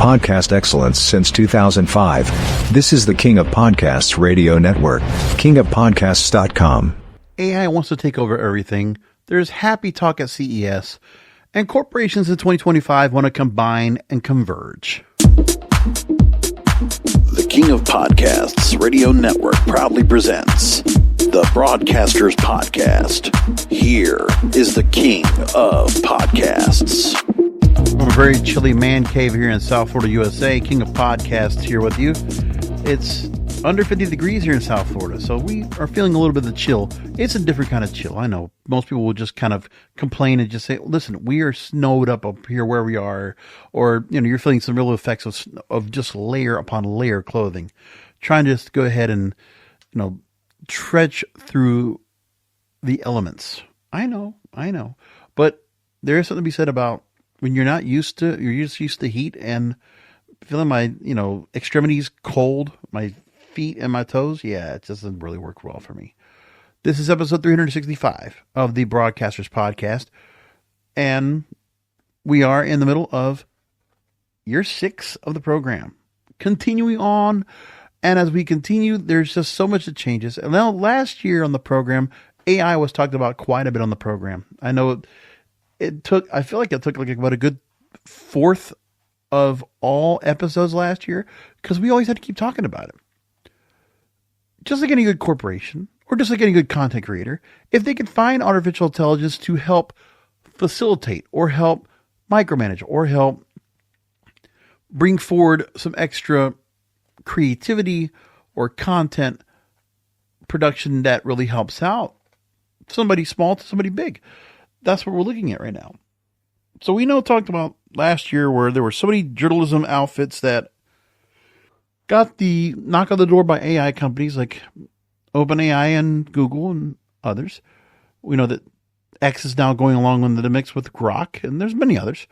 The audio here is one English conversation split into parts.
podcast excellence since 2005. This is the King of Podcasts radio network, kingofpodcasts.com. AI wants to take over everything. There's happy talk at CES, and corporations in 2025 want to combine and converge. The King of Podcasts radio network proudly presents the Broadcasters Podcast. Here is the King of Podcasts. From a very chilly man cave here in South Florida, USA, King of Podcasts here with you. It's under 50 degrees here in South Florida, so we are feeling a little bit of the chill. It's a different kind of chill. I know most people will just kind of complain and just say, listen, we are snowed up here where we are, or, you're feeling some real effects of just layer upon layer clothing. Trying to just go ahead and, trudge through the elements. I know. But there is something to be said about when you're just used to heat and feeling my, extremities cold, my feet and my toes. Yeah, it doesn't really work well for me. This is episode 365 of the Broadcasters Podcast. And we are in the middle of year 6 of the program. Continuing on. And as we continue, there's just so much that changes. And now last year on the program, AI was talked about quite a bit on the program. I know I feel like it took about a good fourth of all episodes last year because we always had to keep talking about it. Just like any good corporation or just like any good content creator, if they can find artificial intelligence to help facilitate or help micromanage or help bring forward some extra creativity or content production that really helps out somebody small to somebody big. That's what we're looking at right now. So we talked about last year where there were so many journalism outfits that got the knock on the door by AI companies like OpenAI and Google and others. We know that X is now going along in the mix with Grok, and there's many others.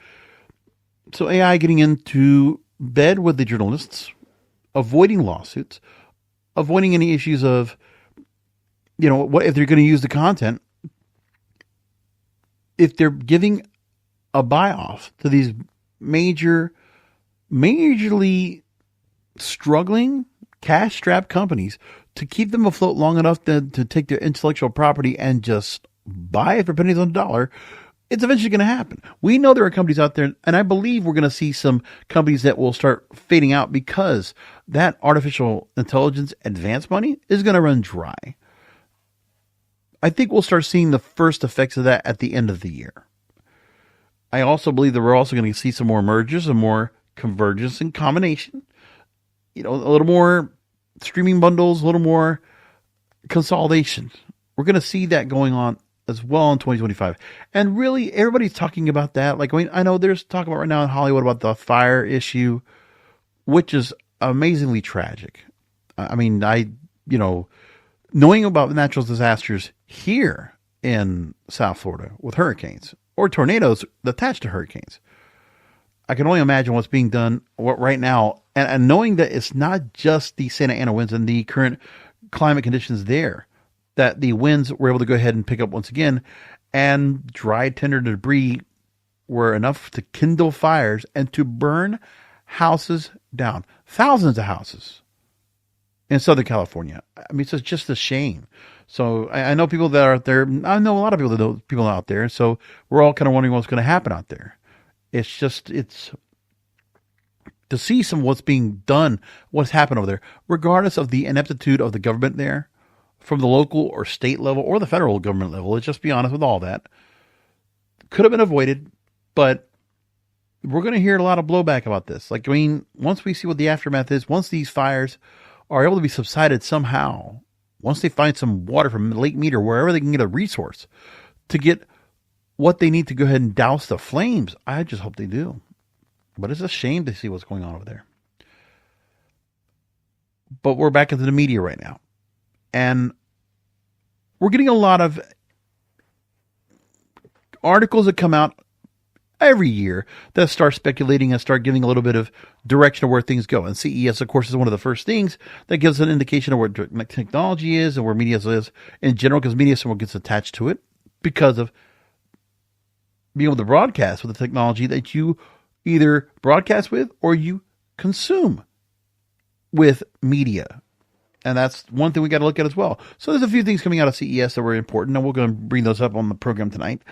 So AI getting into bed with the journalists, avoiding lawsuits, avoiding any issues of, what if they're going to use the content, if they're giving a buy-off to these majorly struggling, cash-strapped companies to keep them afloat long enough to take their intellectual property and just buy it for pennies on the dollar, it's eventually going to happen. We know there are companies out there, and I believe we're going to see some companies that will start fading out because that artificial intelligence advanced money is going to run dry. I think we'll start seeing the first effects of that at the end of the year. I also believe that we're also going to see some more mergers and more convergence and combination. A little more streaming bundles, a little more consolidation. We're going to see that going on as well in 2025. And really, everybody's talking about that. I know there's talk about right now in Hollywood about the fire issue, which is amazingly tragic. Knowing about natural disasters here in South Florida with hurricanes or tornadoes attached to hurricanes, I can only imagine what's being done right now. And knowing that it's not just the Santa Ana winds and the current climate conditions there, that the winds were able to go ahead and pick up once again, and dry, tender debris were enough to kindle fires and to burn houses down. Thousands of houses in Southern California. It's just a shame. So I know people that are out there. I know a lot of people that know people out there. So we're all kind of wondering what's going to happen out there. It's to see some of what's being done, what's happened over there, regardless of the ineptitude of the government there, from the local or state level or the federal government level. Let's just be honest with all that. Could have been avoided, but we're going to hear a lot of blowback about this. Once we see what the aftermath is, once these fires are able to be subsided somehow, once they find some water from Lake Mead or wherever they can get a resource to get what they need to go ahead and douse the flames, I just hope they do. But it's a shame to see what's going on over there. But we're back into the media right now. And we're getting a lot of articles that come out every year that start speculating and start giving a little bit of direction of where things go. And CES, of course, is one of the first things that gives an indication of where technology is and where media is in general, because media somewhat gets attached to it because of being able to broadcast with the technology that you either broadcast with or you consume with media. And that's one thing we got to look at as well. So there's a few things coming out of CES that were important, and we're going to bring those up on the program tonight.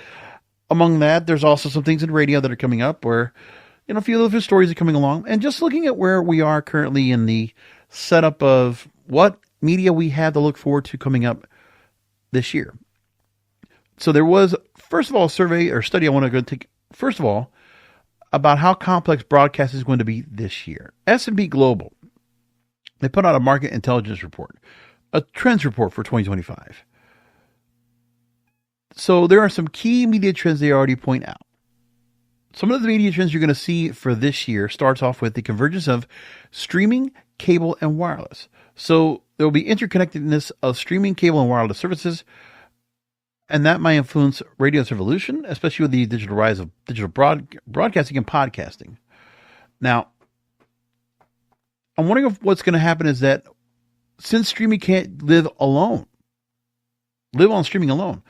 Among that, there's also some things in radio that are coming up where, a few of the stories are coming along. And just looking at where we are currently in the setup of what media we have to look forward to coming up this year. So there was, first of all, a survey or study I want to go take, first of all, about how complex broadcast is going to be this year. S&P Global, they put out a market intelligence report, a trends report for 2025. So there are some key media trends they already point out. Some of the media trends you're going to see for this year starts off with the convergence of streaming, cable, and wireless. So there will be interconnectedness of streaming, cable, and wireless services, and that might influence radio's evolution, especially with the digital rise of digital broadcasting and podcasting. Now, I'm wondering if what's going to happen is that since streaming can't live on streaming alone,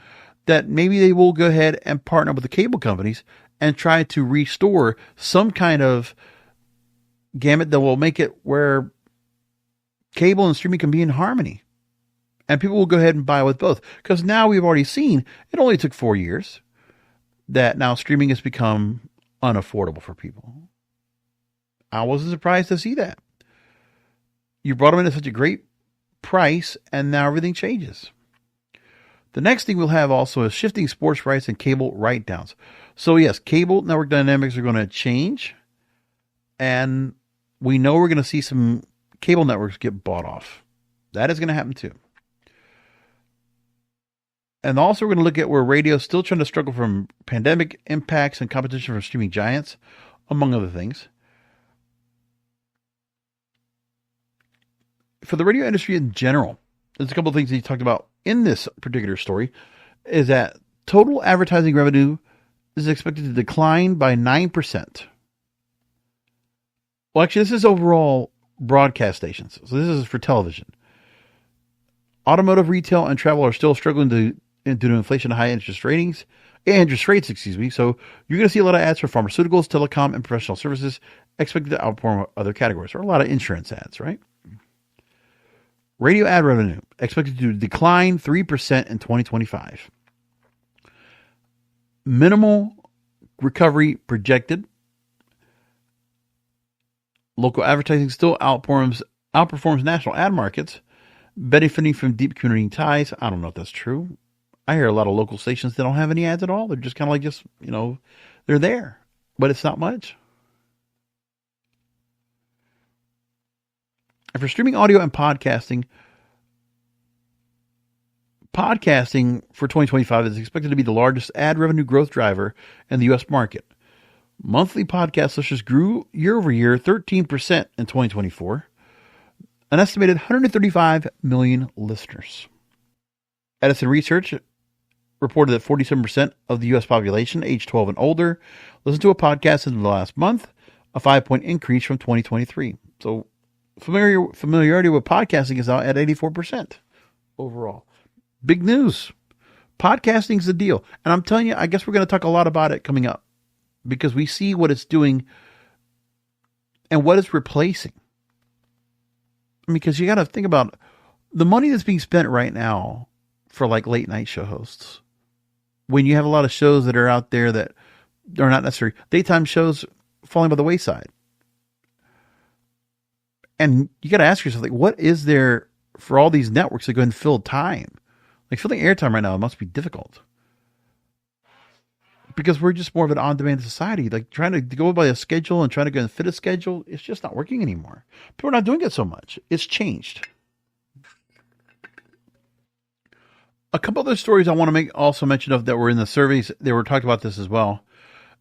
that maybe they will go ahead and partner with the cable companies and try to restore some kind of gamut that will make it where cable and streaming can be in harmony. And people will go ahead and buy with both. Because now we've already seen, it only took 4 years, that now streaming has become unaffordable for people. I wasn't surprised to see that. You brought them in at such a great price, and now everything changes. The next thing we'll have also is shifting sports rights and cable write-downs. So yes, cable network dynamics are going to change, and we know we're going to see some cable networks get bought off. That is going to happen too. And also we're going to look at where radio is still trying to struggle from pandemic impacts and competition from streaming giants, among other things. For the radio industry in general, there's a couple of things he talked about in this particular story, is that total advertising revenue is expected to decline by 9%. Well, actually, this is overall broadcast stations. So this is for television. Automotive, retail, and travel are still struggling due to inflation and high interest rates. So you're going to see a lot of ads for pharmaceuticals, telecom, and professional services expected to outperform other categories, or a lot of insurance ads, right? Radio ad revenue expected to decline 3% in 2025. Minimal recovery projected. Local advertising still outperforms national ad markets, benefiting from deep community ties. I don't know if that's true. I hear a lot of local stations that don't have any ads at all. They're just kind of like they're there, but it's not much. And for streaming audio and podcasting for 2025 is expected to be the largest ad revenue growth driver in the U.S. market. Monthly podcast listeners grew year over year 13% in 2024, an estimated 135 million listeners. Edison Research reported that 47% of the U.S. population aged 12 and older listened to a podcast in the last month, a 5-point increase from 2023. So familiarity with podcasting is now at 84% overall. Big news. Podcasting is the deal. And I'm telling you, I guess we're going to talk a lot about it coming up because we see what it's doing and what it's replacing. Because you got to think about the money that's being spent right now for like late night show hosts. When you have a lot of shows that are out there that are not necessarily daytime shows falling by the wayside. And you got to ask yourself, like, what is there for all these networks to go and fill time? Like filling airtime right now must be difficult. Because we're just more of an on-demand society. Like trying to go by a schedule and trying to go and fit a schedule, it's just not working anymore. People are not doing it so much. It's changed. A couple other stories I want to also mention of that were in the surveys. They were talked about this as well.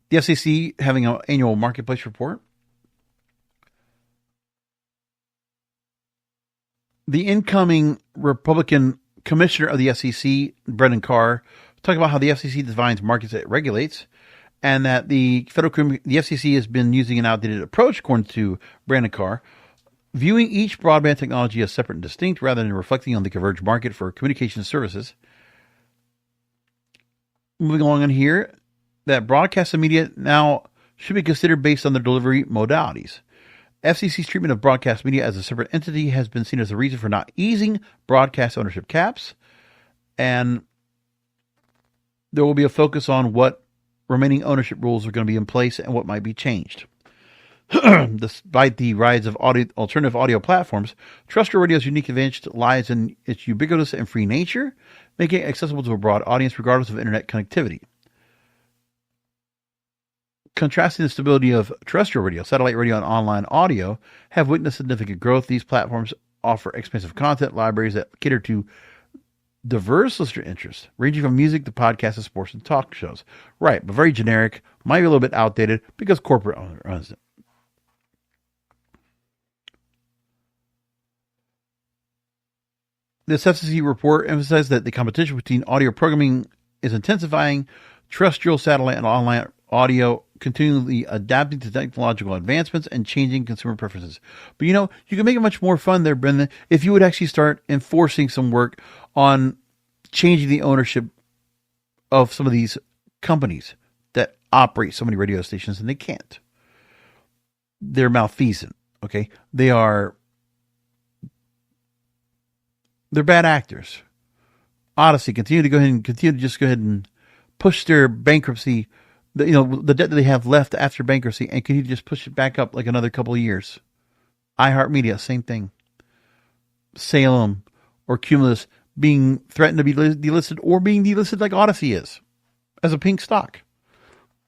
The SEC having an annual marketplace report. The incoming Republican commissioner of the SEC, Brendan Carr, talked about how the FCC defines markets it regulates, and that the FCC has been using an outdated approach, according to Brendan Carr, viewing each broadband technology as separate and distinct rather than reflecting on the converged market for communication services. Moving along on here, that broadcast and media now should be considered based on their delivery modalities. FCC's treatment of broadcast media as a separate entity has been seen as a reason for not easing broadcast ownership caps, and there will be a focus on what remaining ownership rules are going to be in place and what might be changed. Despite the rise of alternative audio platforms, terrestrial radio's unique advantage lies in its ubiquitous and free nature, making it accessible to a broad audience regardless of internet connectivity. Contrasting the stability of terrestrial radio, satellite radio, and online audio have witnessed significant growth. These platforms offer expansive content libraries that cater to diverse listener interests, ranging from music to podcasts to sports and talk shows. Right, but very generic, might be a little bit outdated because corporate runs it. This FCC report emphasized that the competition between audio programming is intensifying, terrestrial, satellite, and online audio continually adapting to technological advancements and changing consumer preferences. But you can make it much more fun there, Brendan, if you would actually start enforcing some work on changing the ownership of some of these companies that operate so many radio stations, and they can't. They're malfeasant, okay? They're bad actors. Odyssey continue to go ahead and push their bankruptcy, the debt that they have left after bankruptcy, and continue to just push it back up like another couple of years. iHeartMedia, same thing. Salem or Cumulus being threatened to be delisted or being delisted like Odyssey is as a pink stock.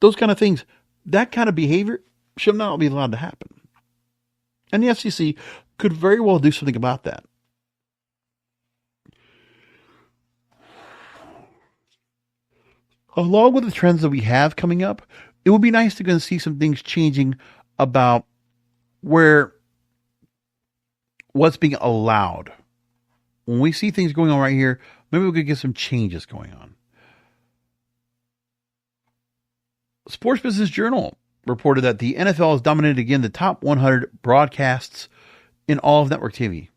Those kind of things, that kind of behavior should not be allowed to happen. And the FCC could very well do something about that. Along with the trends that we have coming up, it would be nice to go and see some things changing about what's being allowed. When we see things going on right here, maybe we could get some changes going on. Sports Business Journal reported that the NFL has dominated again the top 100 broadcasts in all of network TV.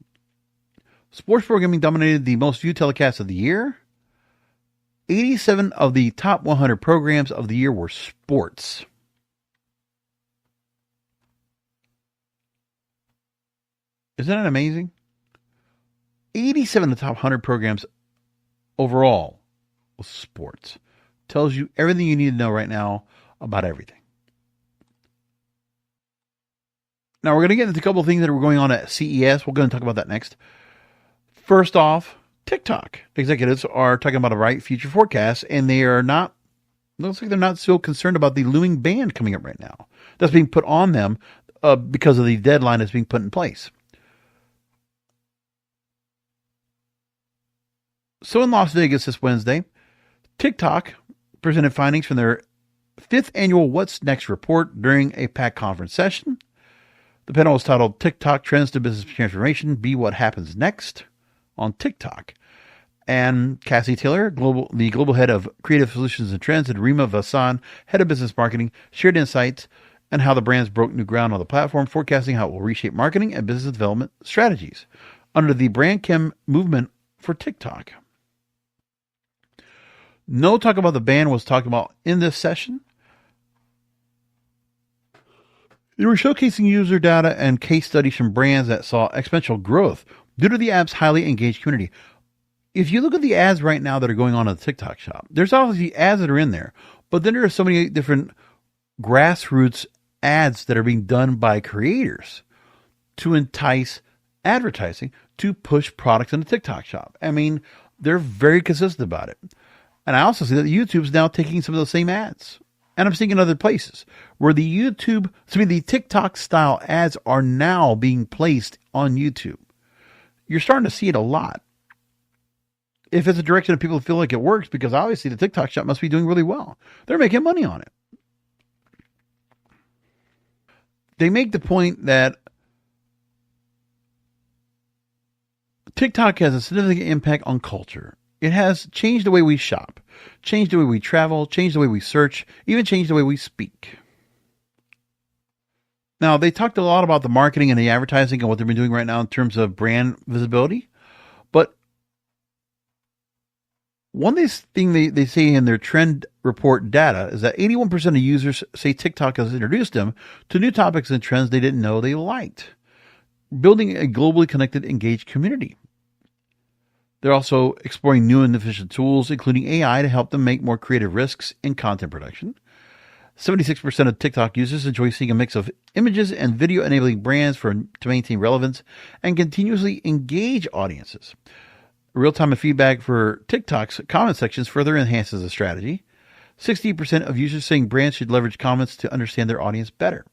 Sports programming dominated the most viewed telecasts of the year. 87 of the top 100 programs of the year were sports. Isn't that amazing? 87 of the top 100 programs overall was sports. Tells you everything you need to know right now about everything. Now we're going to get into a couple of things that are going on at CES. We're going to talk about that next. First off, TikTok executives are talking about a bright future forecast, and they are not, looks like they're not so concerned about the looming ban coming up right now. That's being put on them because of the deadline that's being put in place. So in Las Vegas this Wednesday, TikTok presented findings from their 5th annual What's Next report during a PAC conference session. The panel was titled TikTok Trends to Business Transformation, Be What Happens Next on TikTok. And Cassie Taylor, the global head of creative solutions and trends, and Rima Vassan, head of business marketing, shared insights on how the brands broke new ground on the platform, forecasting how it will reshape marketing and business development strategies under the brand chem movement for TikTok. No talk about the ban was talked about in this session. They were showcasing user data and case studies from brands that saw exponential growth due to the app's highly engaged community. If you look at the ads right now that are going on in the TikTok shop, there's obviously ads that are in there, but then there are so many different grassroots ads that are being done by creators to entice advertising to push products in the TikTok shop. I mean, they're very consistent about it. And I also see that YouTube's now taking some of those same ads. And I'm seeing in other places where the TikTok style ads are now being placed on YouTube. You're starting to see it a lot. If it's a direction that people feel like it works, because obviously the TikTok shop must be doing really well. They're making money on it. They make the point that TikTok has a significant impact on culture. It has changed the way we shop, changed the way we travel, changed the way we search, even changed the way we speak. Now, they talked a lot about the marketing and the advertising and what they've been doing right now in terms of brand visibility. But One thing they say in their trend report data is that 81% of users say TikTok has introduced them to new topics and trends they didn't know they liked, building a globally connected, engaged community. They're also exploring new and efficient tools, including AI, to help them make more creative risks in content production. 76% of TikTok users enjoy seeing a mix of images and video, enabling brands to maintain relevance and continuously engage audiences. Real-time feedback for TikTok's comment sections further enhances the strategy. 60% of users saying brands should leverage comments to understand their audience better.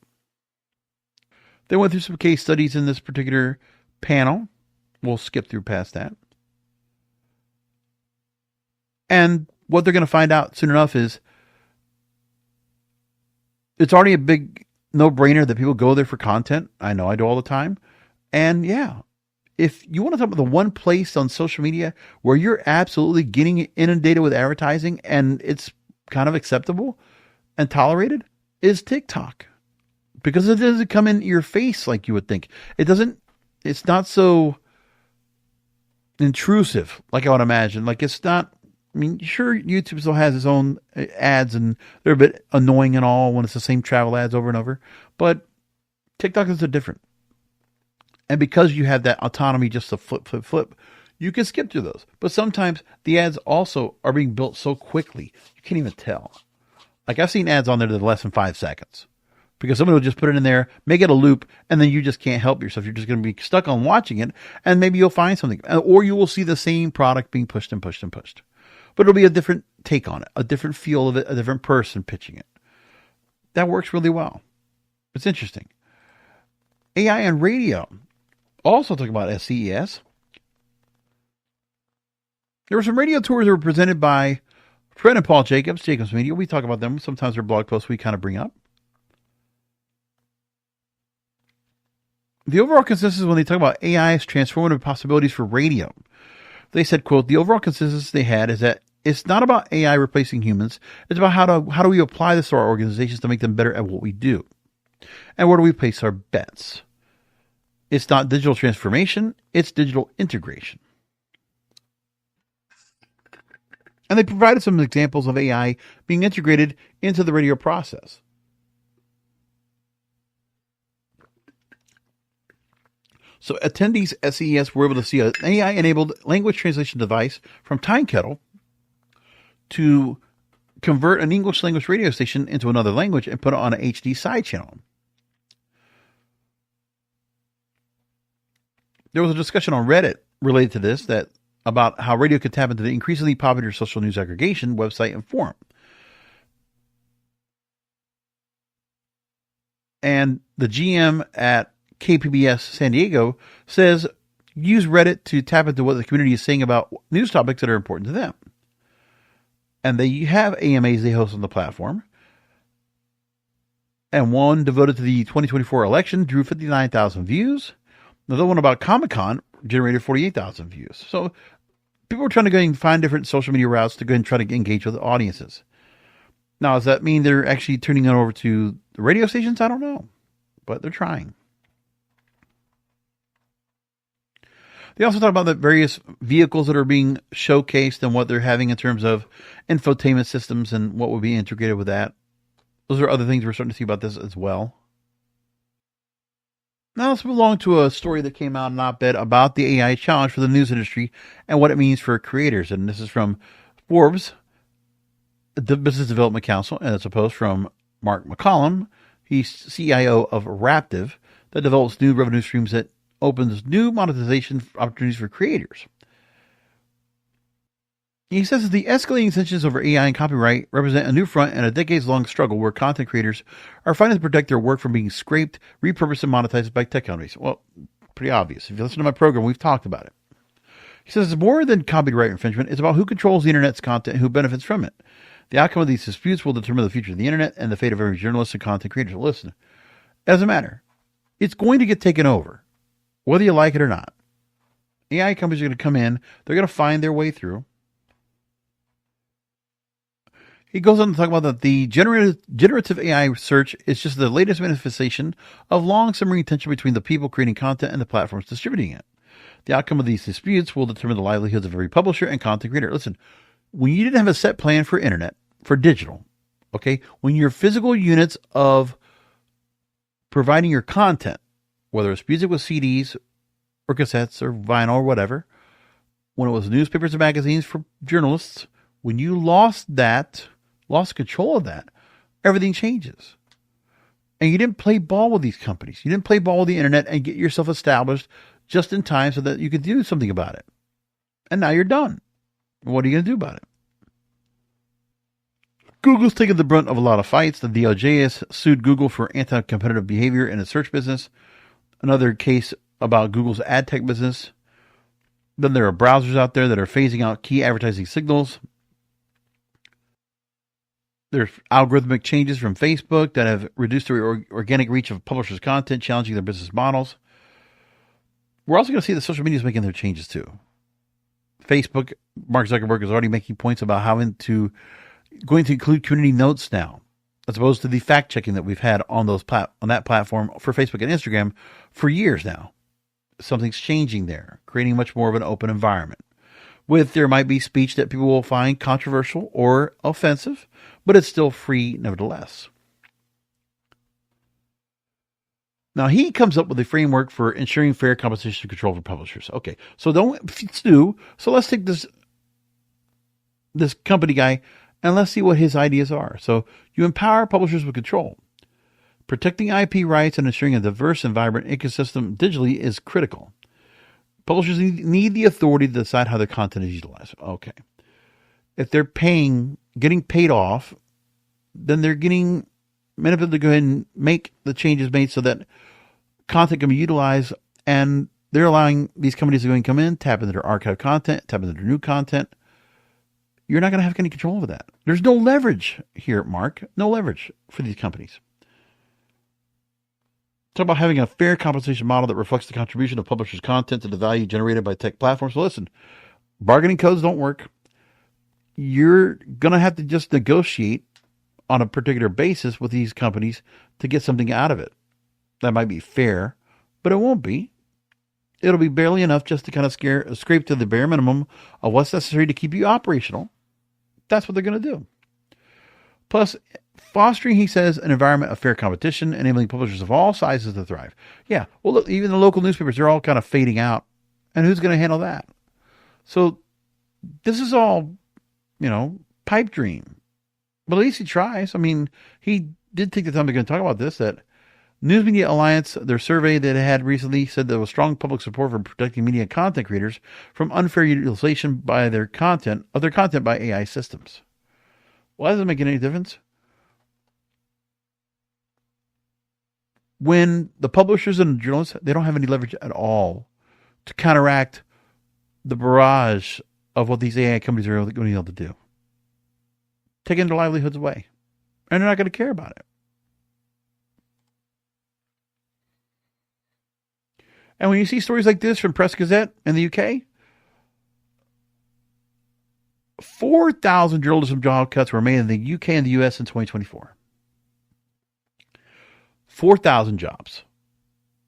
They went through some case studies in this particular panel. We'll skip through past that. And what they're going to find out soon enough is it's already a big no-brainer that people go there for content. I know I do all the time. And yeah, if you want to talk about the one place on social media where you're absolutely getting inundated with advertising and it's kind of acceptable and tolerated, is TikTok. Because it doesn't come in your face like you would think. It's not so intrusive like I would imagine. Like it's not, I mean, sure, YouTube still has its own ads and they're a bit annoying and all when it's the same travel ads over and over. But TikTok is different. And because you have that autonomy just to flip, you can skip through those. But sometimes the ads also are being built so quickly, you can't even tell. Like I've seen ads on there that are less than 5 seconds. Because somebody will just put it in there, make it a loop, and then you just can't help yourself. You're just going to be stuck on watching it, and maybe you'll find something. Or you will see the same product being pushed and pushed and pushed. But it'll be a different take on it, a different feel of it, a different person pitching it. That works really well. It's interesting. AI and radio. Also talking about CES. There were some radio tours that were presented by Fred and Paul Jacobs, Jacobs Media. We talk about them. Sometimes their blog posts we kind of bring up. The overall consensus when they talk about AI's transformative possibilities for radio, they said, quote, the overall consensus they had is that it's not about AI replacing humans. It's about how do we apply this to our organizations to make them better at what we do? And where do we place our bets? It's not digital transformation. It's digital integration. And they provided some examples of AI being integrated into the radio process. So attendees at CES were able to see an AI-enabled language translation device from TimeKettle to convert an English language radio station into another language and put it on an HD side channel. There was a discussion on Reddit related to this about how radio could tap into the increasingly popular social news aggregation website and forum. And the GM at KPBS San Diego says use Reddit to tap into what the community is saying about news topics that are important to them. And they have AMAs they host on the platform. And one devoted to the 2024 election drew 59,000 views. Another one about Comic-Con generated 48,000 views. So people are trying to go and find different social media routes to go and try to engage with audiences. Now, does that mean they're actually turning it over to the radio stations? I don't know. But they're trying. They also talk about the various vehicles that are being showcased and what they're having in terms of infotainment systems and what will be integrated with that. Those are other things we're starting to see about this as well. Now let's move along to a story that came out in an op-ed about the AI challenge for the news industry and what it means for creators. And this is from Forbes, the Business Development Council, and it's a post from Mark McCollum. He's CIO of Raptive, that develops new revenue streams that opens new monetization opportunities for creators. He says that the escalating tensions over AI and copyright represent a new front in a decades-long struggle where content creators are fighting to protect their work from being scraped, repurposed, and monetized by tech companies. Well, pretty obvious. If you listen to my program, we've talked about it. He says it's more than copyright infringement. It's about who controls the internet's content and who benefits from it. The outcome of these disputes will determine the future of the internet and the fate of every journalist and content creator. So listen, it doesn't matter. It's going to get taken over, whether you like it or not. AI companies are going to come in. They're going to find their way through. He goes on to talk about that the generative AI search is just the latest manifestation of long simmering tension between the people creating content and the platforms distributing it. The outcome of these disputes will determine the livelihoods of every publisher and content creator. Listen, when you didn't have a set plan for internet, for digital, okay, when your physical units of providing your content, whether it's music with CDs or cassettes or vinyl or whatever, when it was newspapers and magazines for journalists, when you lost control of that, everything changes. And you didn't play ball with these companies. You didn't play ball with the internet and get yourself established just in time so that you could do something about it. And now you're done. What are you going to do about it? Google's taken the brunt of a lot of fights. The DOJ has sued Google for anti-competitive behavior in its search business. Another case about Google's ad tech business. Then there are browsers out there that are phasing out key advertising signals. There's algorithmic changes from Facebook that have reduced the organic reach of publishers' content, challenging their business models. We're also going to see that social media is making their changes too. Facebook, Mark Zuckerberg is already making points about how going to include community notes now, as opposed to the fact checking that we've had on that platform for Facebook and Instagram for years now. Something's changing there, creating much more of an open environment. There might be speech that people will find controversial or offensive, but it's still free nevertheless. Now, he comes up with a framework for ensuring fair competition control for publishers. Okay, so let's take this company guy and let's see what his ideas are. So you empower publishers with control. Protecting IP rights and ensuring a diverse and vibrant ecosystem digitally is critical. Publishers need the authority to decide how their content is utilized. Okay. If they're getting paid off, then they're getting manipulated to go ahead and make the changes made so that content can be utilized, and they're allowing these companies to go and come in, tap into their archive content, tap into their new content. You're not going to have any control over that. There's no leverage here, Mark. No leverage for these companies. Talk about having a fair compensation model that reflects the contribution of publishers' content to the value generated by tech platforms. So listen, bargaining codes don't work. You're going to have to just negotiate on a particular basis with these companies to get something out of it. That might be fair, but it won't be. It'll be barely enough just to kind of scrape to the bare minimum of what's necessary to keep you operational. That's what they're going to do. Plus, fostering, he says, an environment of fair competition, enabling publishers of all sizes to thrive. Yeah, well, look, even the local newspapers, they're all kind of fading out. And who's going to handle that? So this is all, pipe dream. But at least he tries. I mean, he did take the time to talk about this, that News Media Alliance, their survey that it had recently, said there was strong public support for protecting media content creators from unfair utilization by their content by AI systems. Why does it make any difference? When the publishers and the journalists, they don't have any leverage at all to counteract the barrage of what these AI companies are going to be able to do. Taking their livelihoods away. And they're not going to care about it. And when you see stories like this from Press Gazette in the UK, 4,000 journalism job cuts were made in the UK and the US in 2024. 4,000 jobs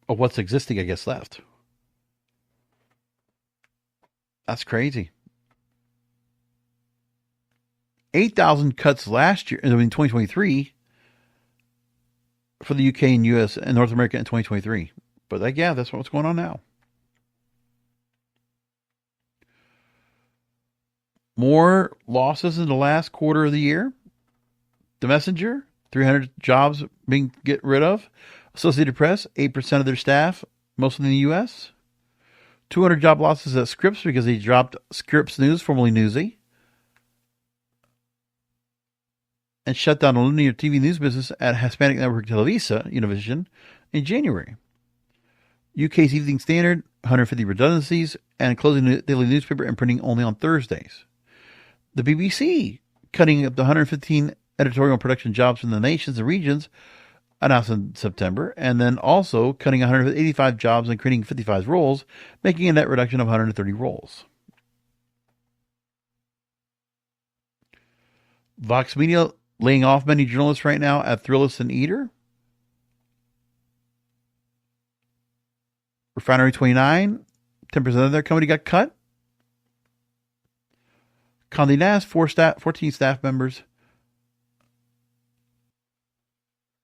of what's existing, I guess, left. That's crazy. 8,000 cuts last year, in 2023, for the UK and US and North America in 2023. But that's what's going on now. More losses in the last quarter of the year. The Messenger, 300 jobs being get rid of. Associated Press, 8% of their staff, mostly in the U.S. 200 job losses at Scripps because they dropped Scripps News, formerly Newsy. And shut down a linear TV news business at Hispanic network Televisa, Univision, in January. UK's Evening Standard, 150 redundancies, and closing the daily newspaper and printing only on Thursdays. The BBC, cutting up to 115 editorial and production jobs from the nations and regions, announced in September, and then also cutting 185 jobs and creating 55 roles, making a net reduction of 130 roles. Vox Media laying off many journalists right now at Thrillist and Eater. Refinery 29, 10% of their company got cut. Condé Nast, 14 staff members.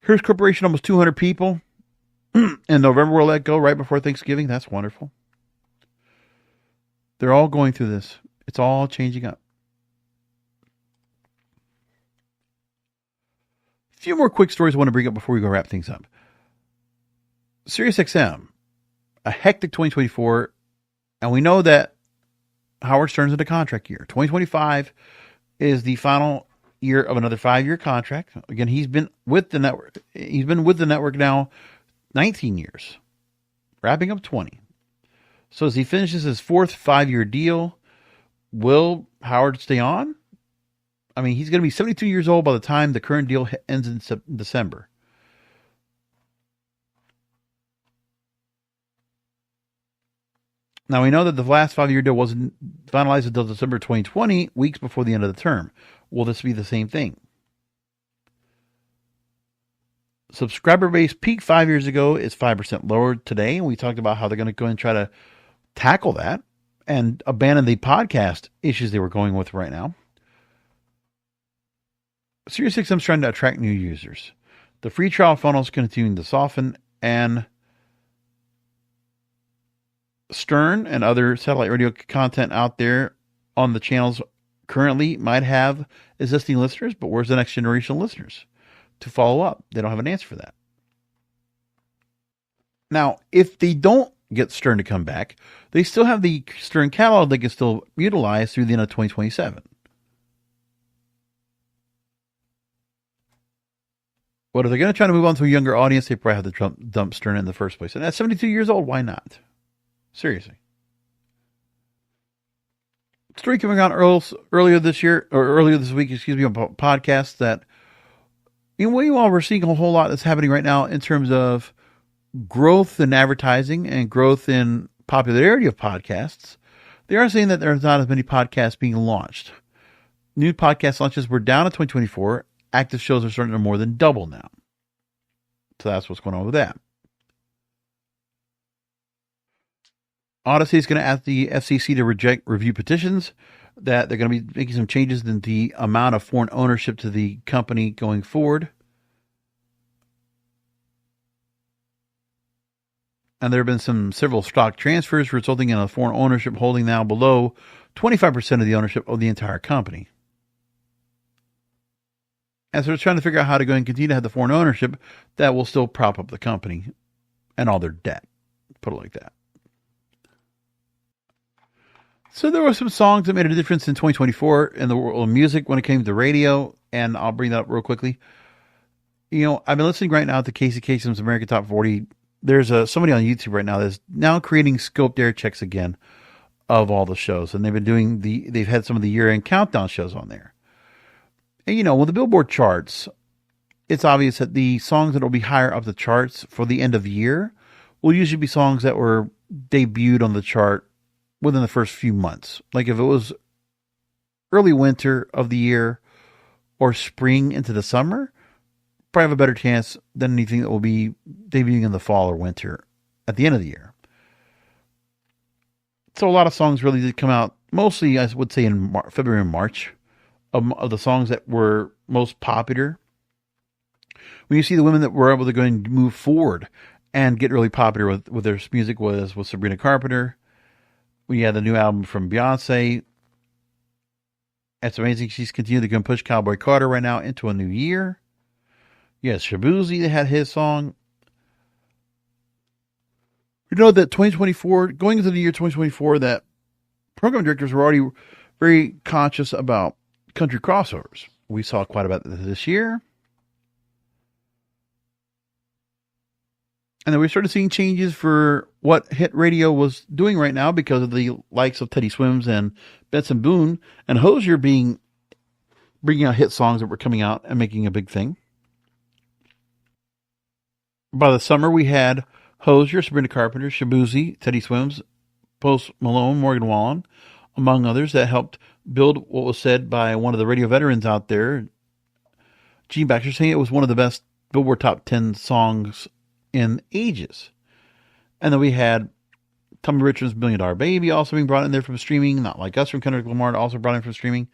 Hearst Corporation, almost 200 people. In November, we'll let go right before Thanksgiving. That's wonderful. They're all going through this. It's all changing up. A few more quick stories I want to bring up before we go wrap things up. SiriusXM, a hectic 2024, and we know that Howard Stern's in a contract year. 2025 is the final year of another 5-year contract. Again, he's been with the network. He's been with the network now 19 years, wrapping up 20. So as he finishes his 4th 5-year deal, will Howard stay on? I mean, he's going to be 72 years old by the time the current deal ends in December. Now, we know that the last 5-year deal wasn't finalized until December 2020, weeks before the end of the term. Will this be the same thing? Subscriber base peaked 5 years ago. Is 5% lower today. And we talked about how they're going to go and try to tackle that and abandon the podcast issues they were going with right now. SiriusXM is trying to attract new users. The free trial funnel is continuing to soften, and Stern and other satellite radio content out there on the channels currently might have existing listeners, but where's the next generation of listeners to follow up? They don't have an answer for that. Now, if they don't get Stern to come back, they still have the Stern catalog they can still utilize through the end of 2027. But if they're going to try to move on to a younger audience, they probably have to dump Stern in the first place. And at 72 years old, why not? Seriously. Story coming out earlier this week, on podcasts that, while we're seeing a whole lot that's happening right now in terms of growth in advertising and growth in popularity of podcasts, they are saying that there's not as many podcasts being launched. New podcast launches were down in 2024. Active shows are starting to more than double now. So that's what's going on with that. Odyssey is going to ask the FCC to reject review petitions, that they're going to be making some changes in the amount of foreign ownership to the company going forward. And there have been several stock transfers resulting in a foreign ownership holding now below 25% of the ownership of the entire company. And so they're trying to figure out how to go and continue to have the foreign ownership that will still prop up the company and all their debt. Put it like that. So there were some songs that made a difference in 2024 in the world of music when it came to radio, and I'll bring that up real quickly. I've been listening right now to Casey Kasem's American Top 40. There's somebody on YouTube right now that's now creating scoped air checks again of all the shows, and they've had some of the year-end countdown shows on there. And with the Billboard charts, it's obvious that the songs that will be higher up the charts for the end of the year will usually be songs that were debuted on the chart within the first few months. Like if it was early winter of the year or spring into the summer, probably have a better chance than anything that will be debuting in the fall or winter at the end of the year. So a lot of songs really did come out, mostly I would say in February and March, of the songs that were most popular. When you see the women that were able to go and move forward and get really popular with their music was Sabrina Carpenter. We had the new album from Beyonce. It's amazing. She's continued to go and push Cowboy Carter right now into a new year. Yes, Shabuzi had his song. We know that 2024, going into the year 2024, that program directors were already very conscious about country crossovers. We saw quite a bit this year. And then we started seeing changes for what hit radio was doing right now because of the likes of Teddy Swims and Benson Boone and Hozier bringing out hit songs that were coming out and making a big thing. By the summer, we had Hozier, Sabrina Carpenter, Shabuzi, Teddy Swims, Post Malone, Morgan Wallen, among others, that helped build what was said by one of the radio veterans out there, Gene Baxter, saying it was one of the best Billboard Top 10 songs in ages. And then we had Tommy Richards' $1 Million Baby also being brought in there from streaming. Not Like Us from Kendrick Lamar, also brought in from streaming.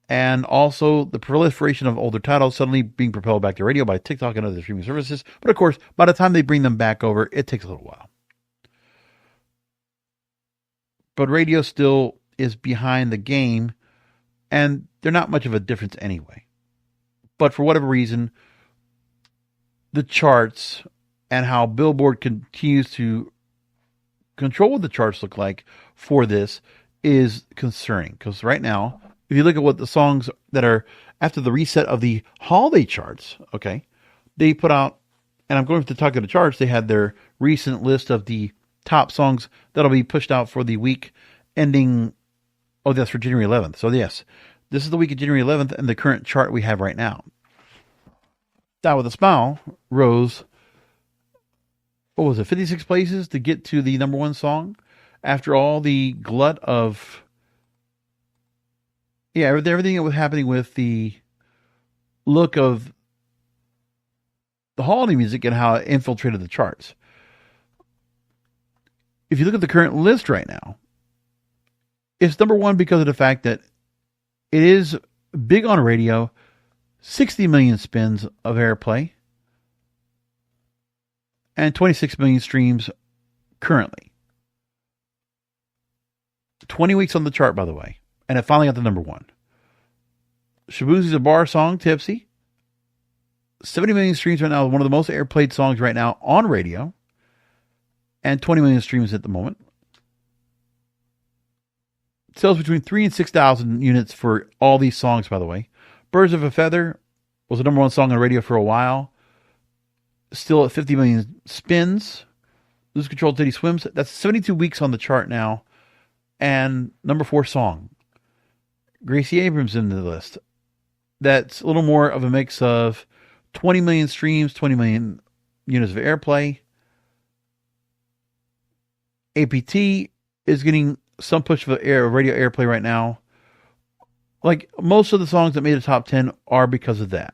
And also the proliferation of older titles suddenly being propelled back to radio by TikTok and other streaming services. But of course, by the time they bring them back over, it takes a little while. But radio still is behind the game, and they're not much of a difference anyway. But for whatever reason, the charts and how Billboard continues to control what the charts look like for this is concerning. Because right now, if you look at what the songs that are after the reset of the holiday charts, okay, they put out, and I'm going to talk to the charts, they had their recent list of the top songs that'll be pushed out for the week ending, oh, that's for January 11th. So yes, this is the week of January 11th and the current chart we have right now. Die With a Smile rose, what was it, 56 places to get to the number one song after all the glut of, everything that was happening with the look of the holiday music and how it infiltrated the charts. If you look at the current list right now, it's number one because of the fact that it is big on radio, 60 million spins of airplay, and 26 million streams currently. 20 weeks on the chart, by the way, and it finally got to number one. Shabuzi's A Bar song, Tipsy, 70 million streams right now, one of the most airplayed songs right now on radio, and 20 million streams at the moment. Sells between 3,000 and 6,000 units for all these songs, by the way. Birds of a Feather was the number one song on radio for a while. Still at 50 million spins. Lose Control, Teddy Swims. That's 72 weeks on the chart now. And number 4 song. Gracie Abrams in the list. That's a little more of a mix of 20 million streams, 20 million units of airplay. APT is getting some push of radio airplay right now. Like most of the songs that made the top 10 are because of that.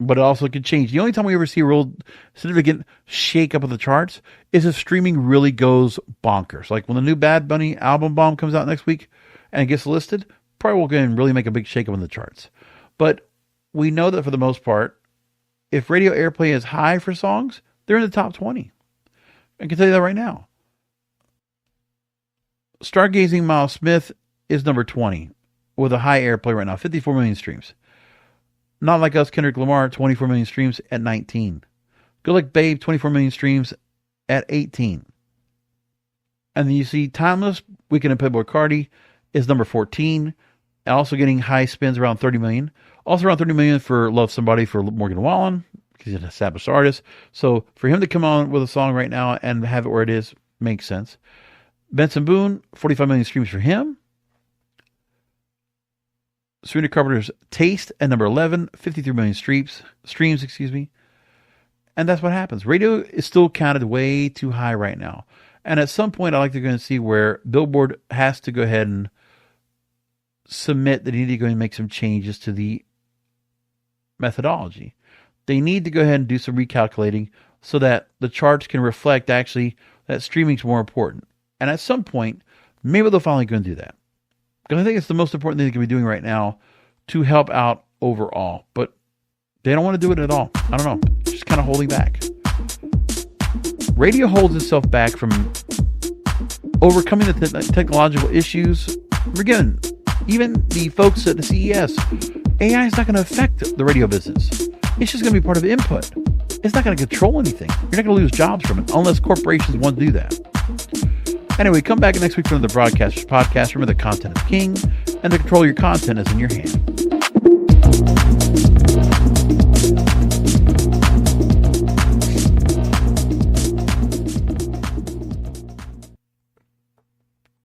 But it also could change. The only time we ever see a real significant shake up of the charts is if streaming really goes bonkers. Like when the new Bad Bunny album bomb comes out next week and it gets listed, probably will go and really make a big shake up in the charts. But we know that for the most part, if radio airplay is high for songs, they're in the top 20. I can tell you that right now. Stargazing Miles Smith is number 20 with a high airplay right now, 54 million streams. Not Like Us, Kendrick Lamar, 24 million streams at 19. Good Like Babe, 24 million streams at 18. And then you see Timeless, Weekend and Playboy Cardi is number 14, and also getting high spins around 30 million. Also around 30 million for Love Somebody for Morgan Wallen, because he's an established artist. So for him to come on with a song right now and have it where it is makes sense. Benson Boone, 45 million streams for him. Serena Carpenter's Taste at number 11, 53 million streams. And that's what happens. Radio is still counted way too high right now. And at some point, I like to go and see where Billboard has to go ahead and submit that they need to go and make some changes to the methodology. They need to go ahead and do some recalculating so that the charts can reflect actually that streaming is more important. And at some point, maybe they'll finally go and do that. Because I think it's the most important thing they can be doing right now to help out overall. But they don't want to do it at all. I don't know. Just kind of holding back. Radio holds itself back from overcoming the technological issues. Again, even the folks at the CES, AI is not going to affect the radio business. It's just going to be part of input. It's not going to control anything. You're not going to lose jobs from it unless corporations want to do that. Anyway, come back next week for another Broadcasters Podcast. Remember, the content is king, and the control of your content is in your hand.